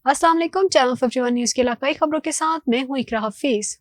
अस्सलाम वालेकुम। Channel 51 news की इलाकाई खबरों के साथ मैं हूं इकरा हफीज।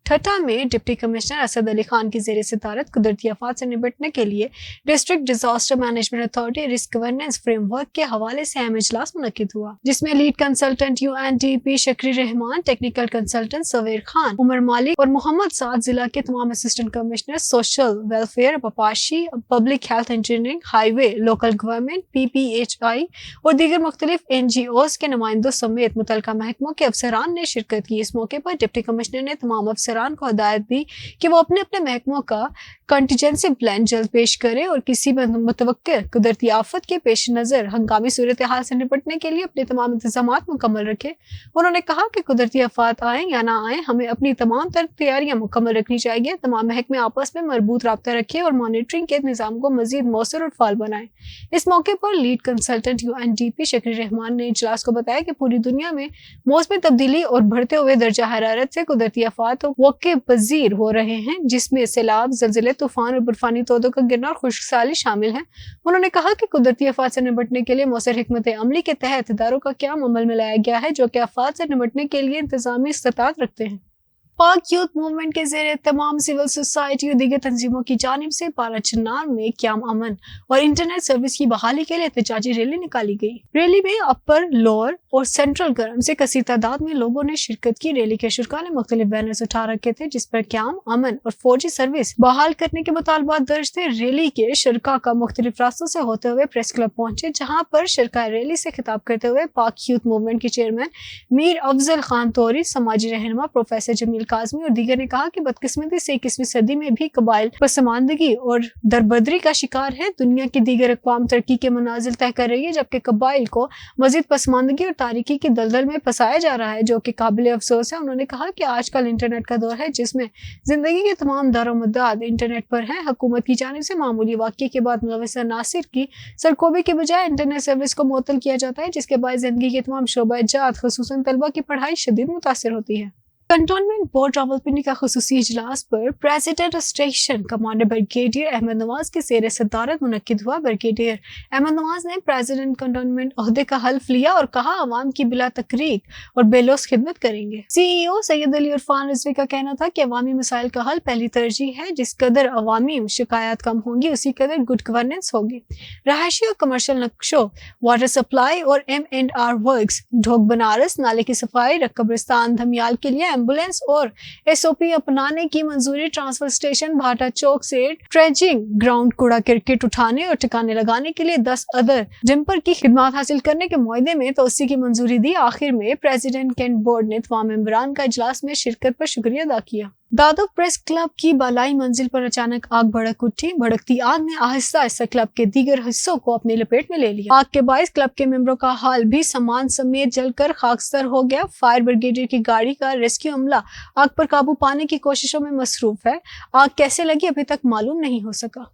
ठट्टा में डिप्टी कमिश्नर असद अली खान की ज़ेर सदारत कुदरती आफात से निपटने के लिए district disaster management authority risk governance framework के हवाले से अहम इजलास मुनक्किद हुआ, जिसमें lead consultant UNDP Shakri Rahman, technical consultant Saver Khan, Umar मालिक और मोहम्मद साद, जिला के तमाम असिस्टेंट कमिश्नर सोशल वेलफेयर, पपाशी, public health engineering, highway, local government, PPHI और दीगर मुख्तलिफ NGOs के नुमाइंदों समेत मुतल्लिका महकमों के अफसरान ने शिरकत की। इस मौके पर डिप्टी कमिश्नर ने तमाम अफसरान को हिदायत दी कि वो अपने अपने महकमों का कंटीजेंसी प्लान जल्द पेश करें और किसी भी मुतवक्किर कुदरती आफत के पेश नज़र हंगामी सूरत हाल से निपटने के लिए अपने तमाम इंतजामात मुकम्मल रखें। उन्होंने कहा कि कुदरती आफत आए या ना आए, हमें अपनी तमाम तैयारियां मुकम्मल रखनी चाहिए। तमाम महकमे आपस में मरबूत राब्ता रखें और मॉनिटरिंग के निज़ाम को मजीद मौसर और फाल बनाएं। इस मौके पर lead consultant UNDP Shakri Rahman ने इजलास को बताया कि पूरी दुनिया में मौसमी तब्दीली और बढ़ते हुए दर्जा हरारत से कुदरती आफत वाक़ई पजीर हो रहे हैं, जिसमें सैलाब, ज़लज़ले, तूफान और बर्फानी तोदों का गिरना और खुश्कसाली शामिल है। उन्होंने कहा कि कुदरती आफत से निपटने के लिए मौसर हिकमत अमली के तहत इदारों का क़याम अमल में लाया गया है, जो कि आफत से निपटने के लिए इंतजामी इस्तात रखते हैं। पाक यूथ मूवमेंट के ज़ेरे तमाम सिविल सोसाइटी और दीगर तंजीमों की जानिब से पारा चन्नार में क़याम अमन और इंटरनेट सर्विस की बहाली के लिए एहतजाजी रैली निकाली गई। रैली में अपर, लोअर और सेंट्रल गरम से कसीर तादाद में लोगों ने शिरकत की। रैली के शुरा ने मुख्तलिफ बैनर्स उठा रखे थे, जिस पर क़याम अमन और 4G सर्विस बहाल करने के मुतालबात दर्ज थे। रैली के शुरा का मुख्तलिफ रास्तों से होते हुए प्रेस क्लब पहुंचे, जहाँ पर शुरा रैली से खिताब करते हुए पाक यूथ मूवमेंट के चेयरमैन मीर अफजल खान तौरी, समाजी रहनुमा प्रोफेसर जमील काज़मी और दीगर ने कहा कि बदकिस्मती से 21वीं सदी में भी कबाइल पसमानदगी और दरबदरी का शिकार है। दुनिया की दीगर अक़वाम तरक्की के मनाजिल तय कर रही है, जबकि कबाइल को मजीद पसमानदगी और तारीकी की दलदल में फंसाया जा रहा है, जो कि काबिल अफसोस है। उन्होंने कहा कि आजकल इंटरनेट का दौर है, जिसमें जिंदगी के तमाम दारोमदार इंटरनेट पर है। हुकूमत की जानिब से मामूली वाक़ये के बाद मुलव्वस अनासिर की सरकोबी के बजाय इंटरनेट सर्विस को मुअत्तल किया जाता है, जिसके बाद जिंदगी के तमाम शोबा-ए-जात खुसूसन तलबा की पढ़ाई शदीद मुतासिर होती है। कंटोनमेंट बोर्ड रावलपिंडी का खुसूसी इजलास पर president station commander brigadier Ahmad Nawaz की ज़ेर सदारत मुनक्किद हुआ। ब्रिगेडियर अहमद नवाज ने प्रेसिडेंट कंटोनमेंट ओहदे का हल्फ लिया और कहा, अवाम की बिला तकरीक और बेलोस खिदमत करेंगे। CEO सैयद अली इरफान रिजवी का कहना था कि अवामी मसाइल का हल पहली तरजीह है। जिस कदर अवामी शिकायत कम होंगी, उसी कदर गुड गवर्नेंस होगी। रहायशी और कमर्शियल नक्शों, वाटर सप्लाई और M&R वर्क्स, ढोक बनारस नाले की सफाई, कब्रिस्तान धमियाल के लिए एम्बुलेंस और SOP अपनाने की मंजूरी, ट्रांसफर स्टेशन भाटा चौक से ट्रेजिंग ग्राउंड कूड़ा क्रिकेट उठाने और ठिकाने लगाने के लिए 10 अदर जंपर की खिदमत हासिल करने के मुआहदे में तोसी की मंजूरी दी। आखिर में प्रेसिडेंट कैंट बोर्ड ने तमाम मेंबरान का इजलास में शिरकत पर शुक्रिया अदा किया। दादो प्रेस क्लब की बालाई मंजिल पर अचानक आग भड़क उठी। भड़कती आग ने आहिस्ता आहिस्ता क्लब के दीगर हिस्सों को अपनी लपेट में ले लिया। आग के बायस क्लब के मेंबरों का हाल भी सामान समेत जलकर खाकसर हो गया। फायर ब्रिगेड की गाड़ी का रेस्क्यू अमला आग पर काबू पाने की कोशिशों में मसरूफ है। आग कैसे लगी अभी तक मालूम नहीं हो सका।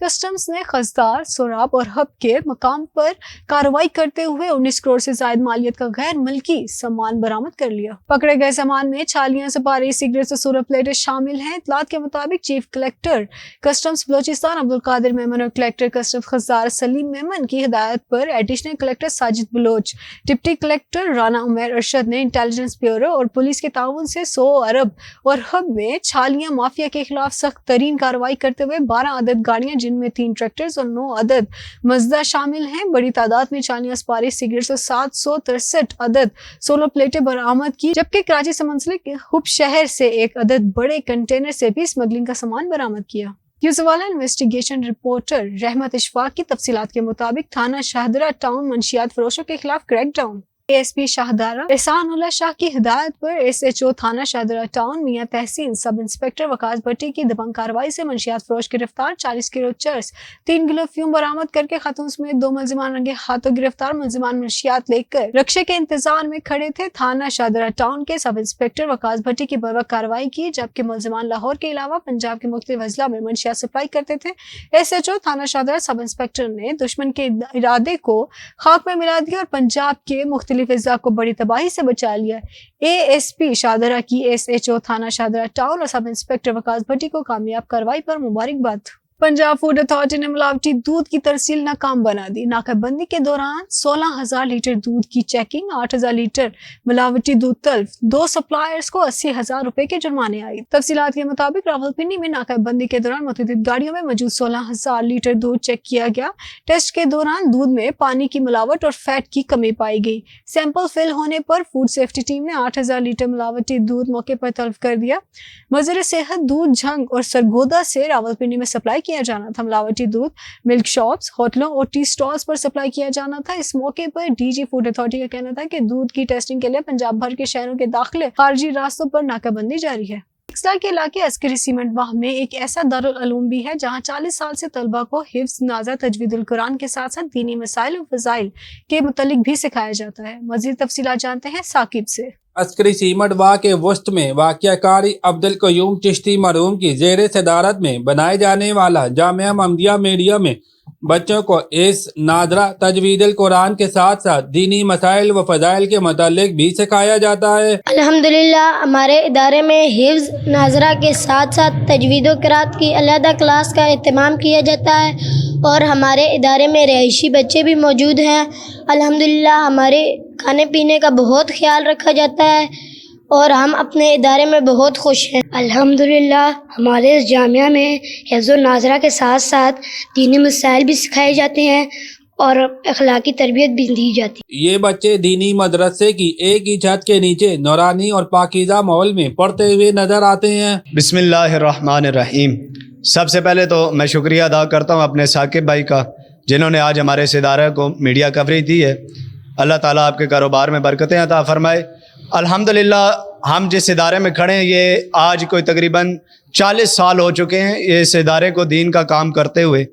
कस्टम्स ने खजदार, सोराब और हब के मकाम पर कार्रवाई करते हुए 19 करोड़ से ज्यादा मालियत का गैर मुल्की सामान बरामद कर लिया। पकड़े गए सामान में छालियां, सुपारी, सिगरेट और सूरत प्लेटें शामिल हैं। इतलात के मुताबिक chief collector customs Balochistan Abdul Qadir Memon और कलेक्टर कस्टम्स खजदार सलीम मेमन की हिदायत पर additional collector Sajid Baloch, deputy collector Rana Umar Arshad ने इंटेलिजेंस ब्यूरो और पुलिस के ताउन से 100 अरब और हब में छालियां माफिया के खिलाफ सख्त तरीन कार्रवाई करते हुए 12 अदद गाड़ियां, में 3 ट्रैक्टर्स और 9 अदद मजदा शामिल हैं। बड़ी तादाद में चालियां, सुपारी, सिगरेट्स और 763 अदद सोलर प्लेटें बरामद की, जबकि कराची से मुंसलिक हुब शहर से 1 अदद बड़े कंटेनर से भी स्मगलिंग का सामान बरामद किया। यूसुवाला इन्वेस्टिगेशन रिपोर्टर रहमत इशफाक की तफसीलात के मुताबिक थाना शाहदरा टाउन मंशियात फरोशों के खिलाफ क्रैकडाउन। ASP शाहदारा एहसानुल्लाह शाह की हिदायत पर SHO थाना शाहदरा टाउन मियां तहसीन सब इंस्पेक्टर वकास भट्टी की दबंग कार्रवाई से मंशियात फरोश गिरफ्तार। 40 किलो चर्स, 3 किलो फ्यूम बरामद करके खातून समेत 2 मुलजिमान रंगे हाथों गिरफ्तार। मुलजिमान मंशियात लेकर रक्षे के इंतजार में खड़े थे। थाना शाहदरा टाउन के सब इंस्पेक्टर वकास भट्टी की बर्वक्त कार्रवाई की, जबकि मुलजिमान लाहौर के अलावा पंजाब के मुख्तलिफ अजला में मंशियात सप्लाई करते थे। SHO थाना शाहदरा सब इंस्पेक्टर ने दुश्मन के इरादे को खाक में मिला दिया और पंजाब के मुख्तलिफ फिजा को बड़ी तबाही से बचा लिया। ASP शाहदरा की SHO थाना शाहदरा टाउन और सब इंस्पेक्टर वकास भट्टी को कामयाब कार्रवाई पर मुबारकबाद। पंजाब फूड अथॉरिटी ने मिलावटी दूध की तरसील नाकाम बना दी। नाकाबंदी के दौरान 16,000 लीटर दूध की चेकिंग, 8,000 लीटर मिलावटी दूध तल्फ, 2 सप्लायर्स को 80,000 रुपए के जुर्माने आई। तफसीलात के मुताबिक रावलपिंडी में नाकाबंदी के दौरान मुतअद्दिद गाड़ियों में मौजूद 16,000 लीटर दूध चेक किया गया। टेस्ट के दौरान दूध में पानी की मिलावट और फैट की कमी पाई गई। सैंपल फिल होने पर फूड सेफ्टी टीम ने 8,000 लीटर मिलावटी दूध मौके पर तल्फ कर दिया। वज़ीर सेहत दूध झंग और सरगोदा से रावलपिंडी में सप्लाई किया जाना था। मिलावटी दूध मिल्क शॉप्स, होटलों और टी स्टॉल्स पर सप्लाई किया जाना था। इस मौके पर डीजी फूड अथॉरिटी का कहना था कि दूध की टेस्टिंग के लिए पंजाब भर के शहरों के दाखिले खारजी रास्तों पर नाकाबंदी जारी है। एक्सला के इलाके अस्करी सीमेंट वाह में एक ऐसा दारुल उलूम भी है जहां 40 साल से तलबा को हिफ्ज, नाज़ा, तजवीदुल कुरान के साथ साथ दीनी मसाइल और फजाइल के मुतालिक भी सिखाया जाता है। मज़ीद तफसीलात जानते हैं साकिब से। अस्करी सीमेंट वाह के वस्त में वाक़िया कारी अब्दुल क़य्यूम चिश्ती मरहूम की ज़ेर सदारत में बनाए जाने वाला जामिया महमदिया मीडिया में बच्चों को इस नादरा तजवीदुल कुरान के साथ साथ दीनी मसाइल व फजाइल के मुतालिक भी सिखाया जाता है। अल्हम्दुलिल्लाह हमारे इदारे में हिफ्ज़, नाजरा के साथ साथ तजवीद व क़िराअत की अलहदा क्लास का एहतमाम किया जाता है और हमारे इदारे में रहायशी बच्चे भी मौजूद हैं। अल्हम्दुलिल्लाह हमारे खाने पीने का बहुत ख्याल रखा जाता है और हम अपने इदारे में बहुत खुश हैं। अल्हम्दुलिल्लाह हमारे इस जामिया में हिफ्ज़ व नाज़रा के साथ साथ दीनी मसाइल भी सिखाए जाते हैं और अखलाकी तरबियत भी दी जाती है। ये बच्चे दीनी मदरसे की एक ही छत के नीचे नूरानी और पाकीज़ा माहौल में पढ़ते हुए नजर आते हैं। बिस्मिल्लाहिर्रहमानिर्रहीम। सबसे पहले तो मैं शुक्रिया अदा करता हूँ अपने साकिब भाई का, जिन्होंने आज हमारे इस इदारे को मीडिया कवरेज दी है। अल्लाह ताला आपके कारोबार में बरकतें अता फरमाए। अल्हम्दुलिल्लाह हम जिस इदारे में खड़े हैं ये आज कोई तकरीबन 40 साल हो चुके हैं ये इस इदारे को दीन का काम करते हुए,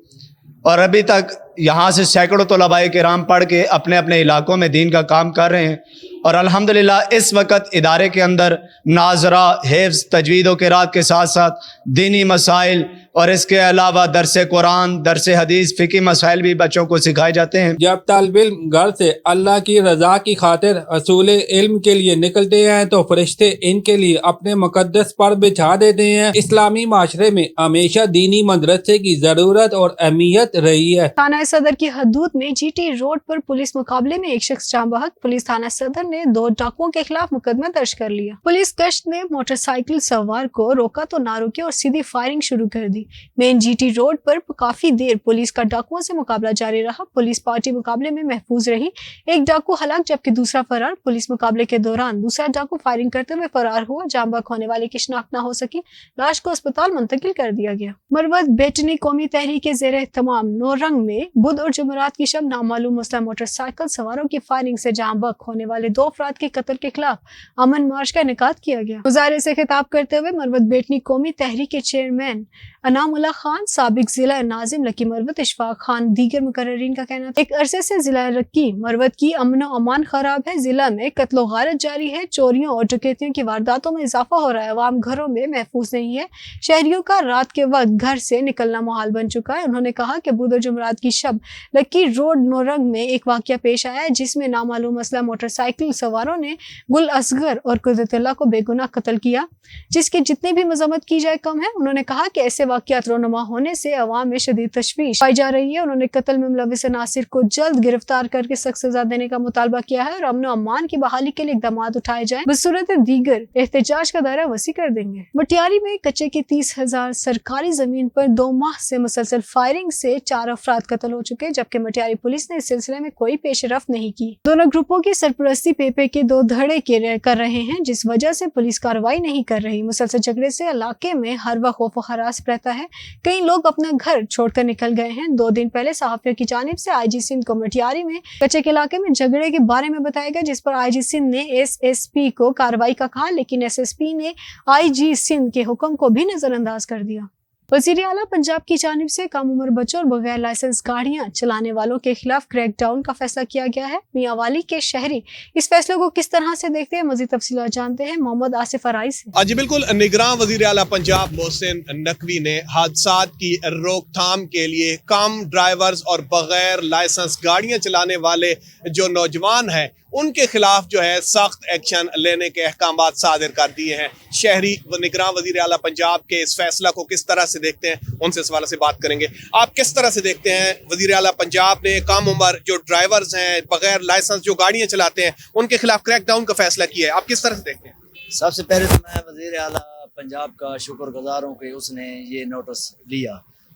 और अभी तक यहाँ से सैकड़ों तलबाए किराम पढ़ के अपने अपने इलाकों में दीन का काम कर रहे हैं। और अल्हम्दुलिल्लाह इस वक्त इदारे के अंदर नाजरा, हिफ्ज़, तजवीद व क़िराअत के साथ साथ दीनी मसाइल और इसके अलावा दरसे कुरान, दरसे हदीस, फ़िक़ी मसाइल भी बच्चों को सिखाए जाते हैं। जब तालिब इल्म घर से अल्लाह की रज़ा की खातिर असूल इल्म के लिए निकलते हैं तो फरिश्ते इनके लिए अपने मुक़द्दस पर बिछा देते हैं। इस्लामी माशरे में हमेशा दीनी मदरसे की ज़रूरत और अहमियत रही है। थाना सदर की हदूद में जीटी रोड पर पुलिस मुकाबले में एक शख्स जाँ बहक। पुलिस थाना सदर ने 2 डाकुओं के खिलाफ मुकदमा दर्ज कर लिया। पुलिस गश्त में मोटरसाइकिल सवार को रोका तो ना रुके और सीधी फायरिंग शुरू कर दी। मेन जीटी रोड पर काफी देर पुलिस का डाकुओं से मुकाबला जारी रहा। पुलिस पार्टी मुकाबले में महफूज रही। एक डाकू हलाक जबकि दूसरा फरार। पुलिस मुकाबले के दौरान दूसरा डाकू फायरिंग करते हुए फरार हुआ। जाँ बहक होने वाले की शिनाख्त न हो सकी। लाश को अस्पताल मुंतकिल कर दिया गया। मरवत बेटनी कौमी तहरीक के ज़ेर एहतमाम नौरंग में बुध और जुमेरात की शब नामालूम मुस्लिम मोटरसाइकिल सवारों की फायरिंग से जाँ बहक होने वाले 2 अफराद के कत्ल के खिलाफ अमन मार्च का इनेकाद किया गया। मुजाहरे से खिताब करते हुए मरवत बेटनी कौमी तहरीक के चेयरमैन अनामुल्लाह खान, साबिक जिला नाजिम लकी मरवत इशफाक खान, दीगर मुकर्ररीन का कहना था एक अरसे से जिला रक्की मरवत की अमन और अमान खराब है। जिला में कत्लो गारत जारी है। चोरियों और डकैतियों की वारदातों में इजाफा हो रहा है। अवाम घरों में महफूज नहीं है। शहरियों का रात के वक्त घर से निकलना मुहाल बन चुका है। उन्होंने कहा कि बुध और जुमरात की शब लकी रोड नौरंग में एक वाकया पेश आया है जिसमें नामालूम मसला मोटरसाइकिल सवारों ने गुल असगर और कुदरतुल्लाह को बेगुनाह कत्ल किया, जिसकी जितनी भी मजम्मत की जाए कम है। उन्होंने कहा कि ऐसे वाकयात रोनुमा होने से अवाम में शदीद तशवीश पाई जा रही है। उन्होंने कत्ल में मुलविस नासिर को जल्द गिरफ्तार करके सख्त सजा देने का मुतालबा किया है और अमन और अमान की बहाली के लिए इकदाम उठाए जाए। बसूरत दीगर एहतजाज का दायरा वसी कर देंगे। मटियारी में कच्चे की 30,000 सरकारी जमीन पर 2 माह से मुसलसल फायरिंग से 4 अफराद कत्ल हो चुके, जबकि मटियारी पुलिस ने इस सिलसिले में कोई पेशरफ्त नहीं की। दोनों ग्रुपों की सरपरस्ती पेपे के 2 धड़े कर रहे हैं, जिस वजह से पुलिस कार्रवाई नहीं कर रही। मुसलसल झगड़े से इलाके में हर वक्त खौफ हरास रहता है। कई लोग अपना घर छोड़कर निकल गए हैं। 2 दिन पहले सहाफियों की जानिब से आईजी सिंध को मटियारी में कच्चे के इलाके में झगड़े के बारे में बताया गया, जिस पर आईजी सिंध ने एसएसपी को कार्रवाई का कहा, लेकिन एसएसपी ने आईजी सिंध के हुक्म को भी नजरअंदाज कर दिया। वज़ीर आला पंजाब की जानिब से कम उम्र बच्चों और बगैर लाइसेंस गाड़ियां चलाने वालों के खिलाफ क्रैकडाउन का फैसला किया गया है। मियां वाली के शहरी इस फैसले को किस तरह से देखते हैं, मज़ीद तफसीलात जानते हैं मोहम्मद आसिफ अराई से। जी बिल्कुल, निगरान वज़ीर आला पंजाब मोहसिन नकवी ने हादसात की रोकथाम के लिए कम ड्राइवर्स और बगैर लाइसेंस गाड़ियां चलाने वाले जो नौजवान हैं ان کے خلاف جو ہے سخت ایکشن لینے کے احکامات صادر کر دیے ہیں. شہری نگراں وزیر اعلیٰ پنجاب کے اس فیصلہ کو کس طرح سے دیکھتے ہیں, ان سے اس حوالے سے بات کریں گے. آپ کس طرح سے دیکھتے ہیں وزیر اعلیٰ پنجاب نے کم عمر جو ڈرائیورز ہیں, بغیر لائسنس جو گاڑیاں چلاتے ہیں, ان کے خلاف کریک ڈاؤن کا فیصلہ کیا ہے؟ آپ کس طرح سے دیکھتے ہیں؟ سب سے پہلے تو میں وزیر اعلیٰ پنجاب کا شکر گزار ہوں کہ اس نے یہ نوٹس لیا,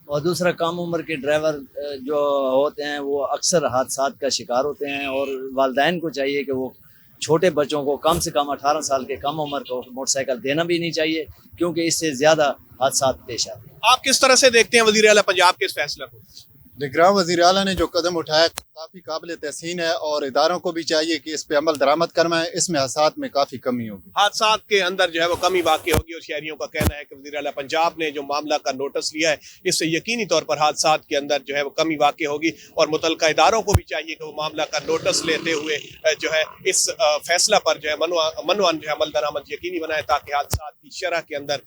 اور دوسرا کم عمر کے ڈرائیور جو ہوتے ہیں وہ اکثر حادثات کا شکار ہوتے ہیں, اور والدین کو چاہیے کہ وہ چھوٹے بچوں کو کم سے کم 18 سال کے کم عمر کو موٹر سائیکل دینا بھی نہیں چاہیے, کیونکہ اس سے زیادہ حادثات پیش آتے ہیں. آپ کس طرح سے دیکھتے ہیں وزیر اعلیٰ پنجاب کے اس فیصلہ کو؟ نگراں وزیر اعلیٰ نے جو قدم اٹھایا کافی قابل تحسین ہے, اور اداروں کو بھی چاہیے کہ اس پہ عمل درآمد کروائیں. اس میں حادثات میں کافی کمی ہوگی, حادثات کے اندر جو ہے وہ کمی واقع ہوگی, اور شہریوں کا کہنا ہے کہ وزیر اعلیٰ پنجاب نے جو معاملہ کا نوٹس لیا ہے اس سے یقینی طور پر حادثات کے اندر جو ہے وہ کمی واقع ہوگی, اور متعلقہ اداروں کو بھی چاہیے کہ وہ معاملہ کا نوٹس لیتے ہوئے جو ہے اس فیصلہ پر جو ہے منوان جو ہے عمل درآمد یقینی بنائے, تاکہ حادثات کی شرح کے اندر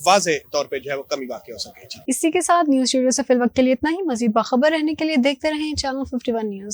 واضح طور پہ جو ہے وہ کمی واقع ہو سکے. اسی کے ساتھ نیوز اسٹوڈیو سے فی الوقت کے لیے اتنا ہی. مزید باخبر رہنے کے لیے دیکھتے رہیں چینل 51 نیوز.